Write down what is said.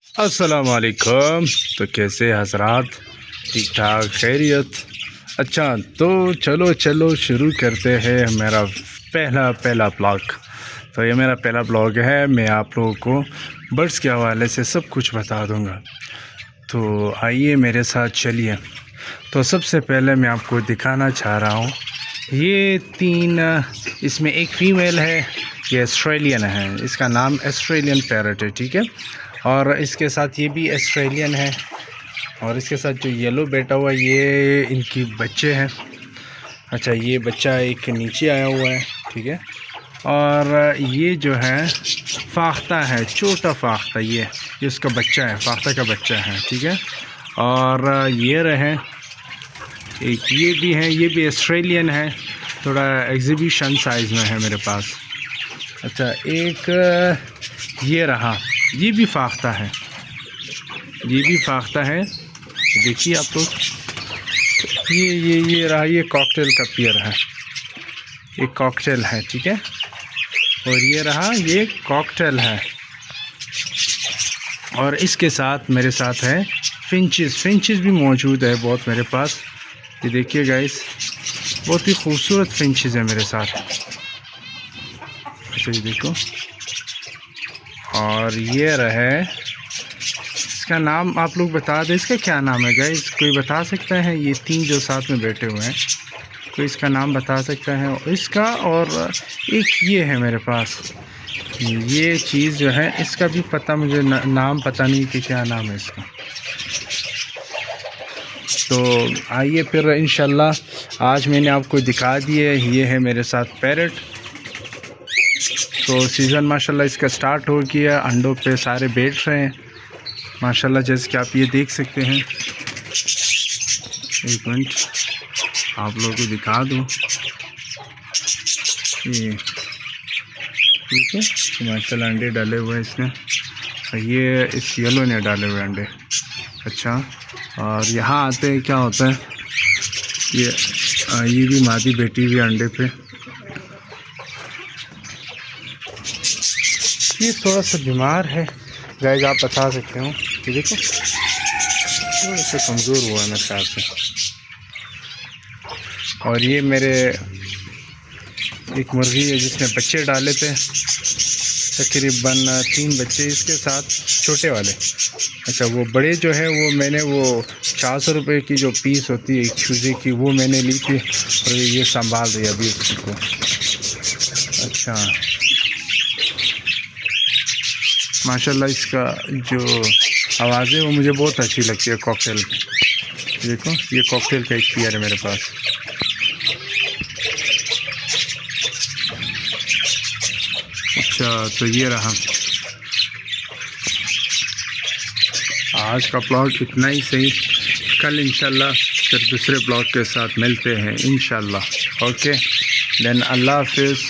अस्सलाम वालेकुम। तो कैसे हजरात, ठीक ठाक खैरियत। अच्छा, तो चलो शुरू करते हैं मेरा पहला ब्लॉग। तो ये मेरा पहला ब्लॉग है। मैं आप लोगों को बर्ड्स के हवाले से सब कुछ बता दूंगा। तो आइए मेरे साथ चलिए। तो सबसे पहले मैं आपको दिखाना चाह रहा हूँ, ये तीन, इसमें एक फ़ीमेल है, ये ऑस्ट्रेलियन है, इसका नाम ऑस्ट्रेलियन पैरट है, ठीक है। और इसके साथ ये भी ऑस्ट्रेलियन है, और इसके साथ जो येलो बैठा हुआ ये इनकी बच्चे हैं। अच्छा, ये बच्चा एक नीचे आया हुआ है, ठीक है। और ये जो है फाख्ता है, छोटा फाख्ता, ये उसका बच्चा है, फाख्ता का बच्चा है, ठीक है। और ये रहे एक, ये भी है, ये भी ऑस्ट्रेलियन है, थोड़ा एग्जीबिशन साइज़ में है मेरे पास। अच्छा, एक ये रहा, ये भी फाख्ता है, ये भी फाख्ता है, देखिए आप लोग। ये रहा, ये कॉकटेल का पेयर है, ये कॉकटेल है, ठीक है। और ये रहा, ये कॉकटेल है। और इसके साथ मेरे साथ है फिंचेस भी मौजूद है बहुत मेरे पास। ये देखिए गाइस, बहुत ही खूबसूरत फिंचेस है मेरे साथ। अच्छा, ये देखो। और ये रहे, इसका नाम आप लोग बता दें, इसका क्या नाम है गाइस, कोई बता सकता है? ये तीन जो साथ में बैठे हुए हैं, कोई इसका नाम बता सकता है इसका? और एक ये है मेरे पास, ये चीज़ जो है, इसका भी पता मुझे नाम पता नहीं कि क्या नाम है इसका। तो आइए फिर इंशाल्लाह आज मैंने आपको दिखा दिए। ये है मेरे साथ पैरट। तो सीज़न माशाल्लाह इसका स्टार्ट हो गया, अंडों पे सारे बैठ रहे हैं माशाल्लाह, जैसे कि आप ये देख सकते हैं। एक मिनट आप लोगों को दिखा दूँ, ये ठीक है, तो माशाल्लाह अंडे डाले हुए हैं इसने, ये इस येलो ने डाले हुए अंडे। अच्छा, और यहाँ आते हैं, क्या होता है, ये भी मादी बैठी हुई अंडे पे। ये थोड़ा सा बीमार है गाइस, आप बता सकते हो, ये देखो थोड़ा सा कमज़ोर हुआ है मेरे ख्याल से। और ये मेरे एक मुर्गी है जिसने बच्चे डाले थे, तकरीबन 3 बच्चे इसके साथ, छोटे वाले। अच्छा, वो बड़े जो है वो मैंने, वो 400 रुपये की जो पीस होती है एक चूज़े की, वो मैंने ली थी, और ये संभाल रही अभी उसको। अच्छा, माशाल्लाह इसका जो आवाज़ है वो मुझे बहुत अच्छी लगती है, कॉकटेल। देखो, ये कॉकटेल का एक पेयर है मेरे पास। अच्छा, तो ये रहा आज का ब्लॉग, इतना ही सही। कल इंशाल्लाह फिर दूसरे ब्लॉग के साथ मिलते हैं इंशाल्लाह। ओके देन, अल्लाह हाफिज़।